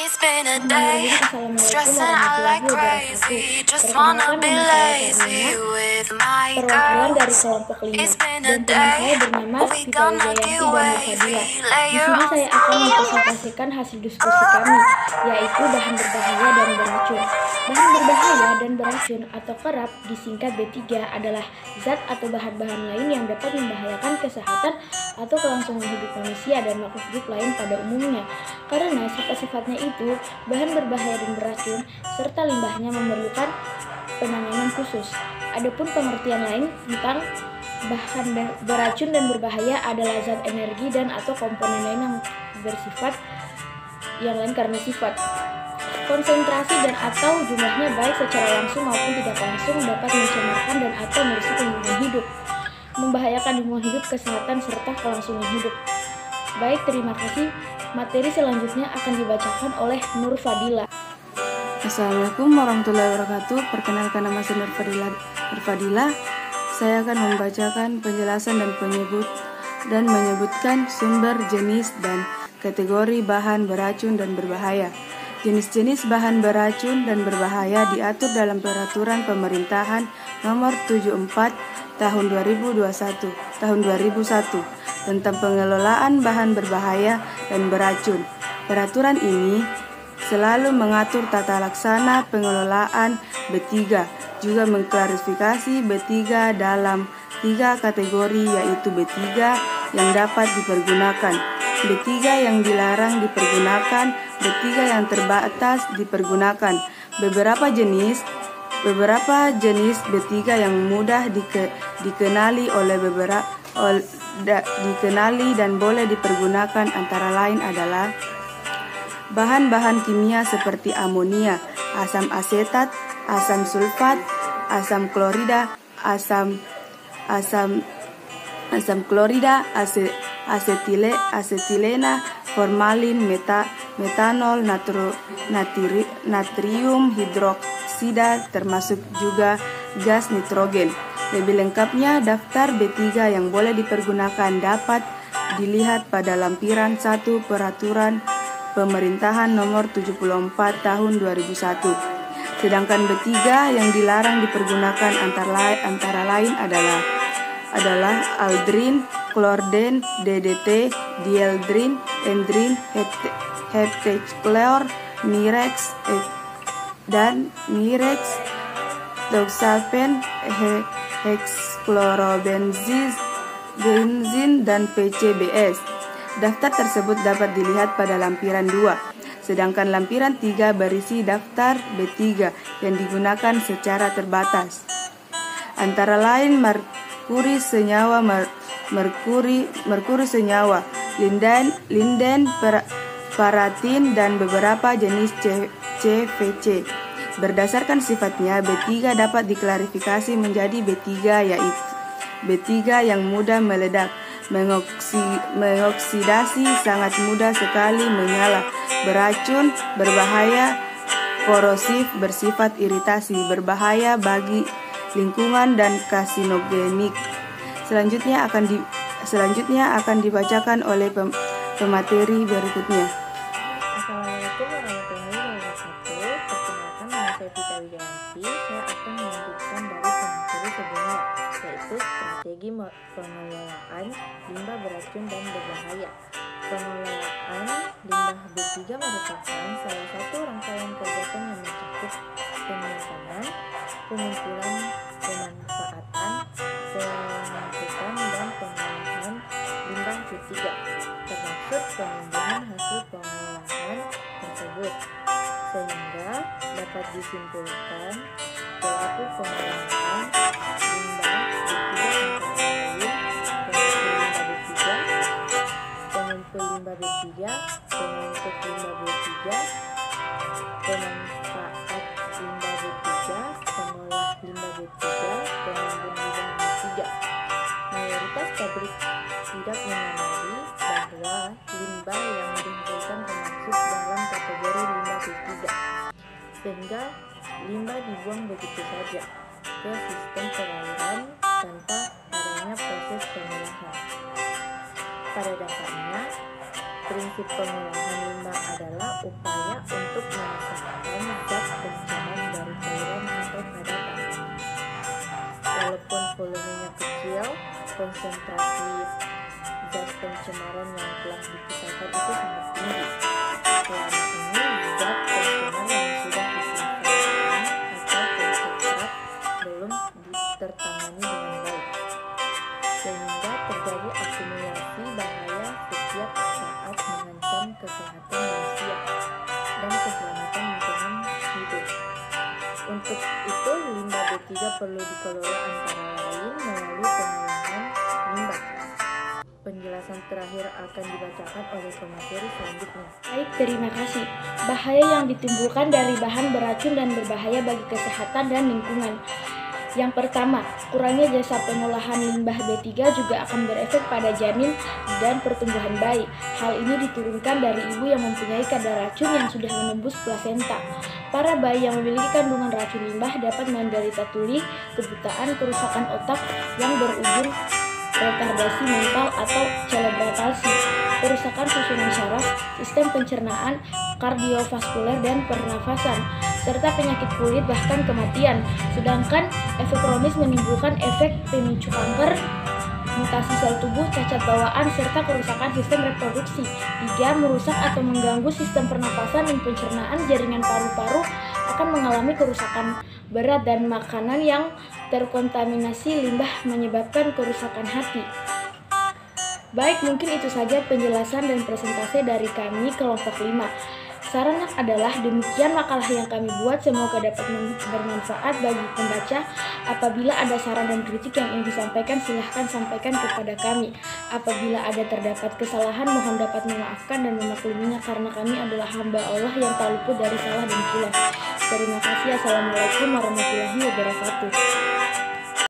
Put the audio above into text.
It's been a day, stressing out like crazy. Just wanna be lazy with my perwakilan dari girls. kelompok 5 It's been a dan teman saya day, bernama we Vita gonna Wijayanti get dan Nurfadila. wavy. Di Layer sini on saya akan mempresentasikan hasil diskusi kami, yaitu bahan berbahaya dan beracun. Bahan berbahaya dan beracun atau kerap disingkat B3 adalah zat atau bahan-bahan lain yang dapat membahayakan kesehatan atau kelangsungan hidup manusia dan makhluk hidup lain pada umumnya. Karena sifat-sifatnya itu, bahan berbahaya dan beracun serta limbahnya memerlukan penanganan khusus. Adapun pengertian lain tentang bahan beracun dan berbahaya adalah zat energi dan atau komponen lain yang bersifat yang lain karena sifat konsentrasi dan atau jumlahnya baik secara langsung maupun tidak langsung dapat mencemarkan dan atau merusak lingkungan hidup, membahayakan lingkungan hidup, kesehatan serta kelangsungan hidup. Baik, terima kasih. Materi selanjutnya akan dibacakan oleh Nurfadila. Assalamualaikum warahmatullahi wabarakatuh. Perkenalkan, nama saya Nurfadila. Saya akan membacakan penjelasan dan menyebutkan sumber, jenis, dan kategori bahan beracun dan berbahaya. Jenis-jenis bahan beracun dan berbahaya diatur dalam Peraturan Pemerintahan Nomor 74 Tahun 2001 tentang pengelolaan bahan berbahaya dan beracun. Peraturan ini selalu mengatur tata laksana pengelolaan B3, juga mengklarifikasi B3 dalam 3 kategori, yaitu B3 yang dapat dipergunakan, B3 yang dilarang dipergunakan, B3 yang terbatas dipergunakan. Beberapa jenis B3 yang mudah dikenali dan boleh dipergunakan antara lain adalah bahan-bahan kimia seperti amonia, asam asetat, asam sulfat, asam klorida, asetilena, formalin, metanol, natrium hidroksida, termasuk juga gas nitrogen. Lebih lengkapnya, daftar B3 yang boleh dipergunakan dapat dilihat pada lampiran 1 Peraturan Pemerintahan Nomor 74 Tahun 2001. Sedangkan B3 yang dilarang dipergunakan antara lain adalah aldrin, klorden, DDT, dieldrin, endrin, heptachlor, mirex, doxafen, hexchlorobenzin, dan PCBS. Daftar tersebut dapat dilihat pada lampiran 2. Sedangkan lampiran 3 berisi daftar B3 yang digunakan secara terbatas. Antara lain merkuri senyawa, linden, paratin, dan beberapa jenis CVC. Berdasarkan sifatnya, B3 dapat diklarifikasi menjadi B3, yaitu B3 yang mudah meledak, mengoksidasi, sangat mudah sekali menyala, beracun, berbahaya, korosif, bersifat iritasi, berbahaya bagi lingkungan, dan karsinogenik. Selanjutnya akan dibacakan oleh pemateri berikutnya. Assalamualaikum warahmatullahi wabarakatuh. Perkenalkan, nama saya Vita Wijayanti. Saya akan melanjutkan dari pemateri sebelumnya, yaitu strategi pengelolaan limbah beracun dan berbahaya. Pengelolaan limbah B3 merupakan salah satu rangkaian kegiatan yang mencakup penyimpanan, pengumpulan, pemanfaatan, pengangkutan, dan pengolahan limbah B3, termasuk pengundian hasil pengolahan tersebut, sehingga dapat disimpulkan pelaku pengolahan limbah B3 antara lain pengumpul limbah B3, pengangkut limbah B3, pemanfaat limbah B3, pengolah limbah B3, pengembun limbah B3. Mayoritas pabrik tidak menyadari bahwa limbah yang dihasilkan termasuk dalam kategori limbah B3, sehingga limbah dibuang begitu saja ke sistem perairan tanpa adanya proses pengolahan. Pada dasarnya, prinsip pengolahan limbah adalah upaya konsentrasi zat pencemaran yang telah dikisahkan itu sangat tinggi. Selama ini zat pencemar yang sudah dikisahkan atau konsentrat belum tertangani dengan baik, sehingga terjadi akumulasi bahaya setiap saat mengancam kesehatan manusia dan keselamatan lingkungan hidup. Untuk itu, limbah B3 perlu dikelola antara lain melalui pemilahan limbah. Penjelasan terakhir akan dibacakan oleh pemateri selanjutnya. Baik, terima kasih. Bahaya yang ditimbulkan dari bahan beracun dan berbahaya bagi kesehatan dan lingkungan. Yang pertama, kurangnya jasa pengolahan limbah B3 juga akan berefek pada janin dan pertumbuhan bayi. Hal ini diturunkan dari ibu yang mempunyai kadar racun yang sudah menembus plasenta. Para bayi yang memiliki kandungan racun limbah dapat menderita tuli, kebutaan, kerusakan otak yang berujung retardasi mental atau cerebral palsy, kerusakan susunan syaraf, sistem pencernaan, kardiovaskuler dan pernafasan, serta penyakit kulit bahkan kematian. Sedangkan efek kronis menimbulkan efek pemicu kanker, mutasi sel tubuh, cacat bawaan, serta kerusakan sistem reproduksi. 3. Merusak atau mengganggu sistem pernafasan dan pencernaan. Jaringan paru-paru akan mengalami kerusakan berat dan makanan yang terkontaminasi limbah menyebabkan kerusakan hati. Baik, mungkin itu saja penjelasan dan presentasi dari kami kelompok 5. Sarannya adalah demikian makalah yang kami buat, semoga dapat bermanfaat bagi pembaca. Apabila ada saran dan kritik yang ingin disampaikan, silahkan sampaikan kepada kami. Apabila ada terdapat kesalahan, mohon dapat memaafkan dan memakluminya karena kami adalah hamba Allah yang tak luput dari salah dan khilaf. Terima kasih. Assalamualaikum warahmatullahi wabarakatuh.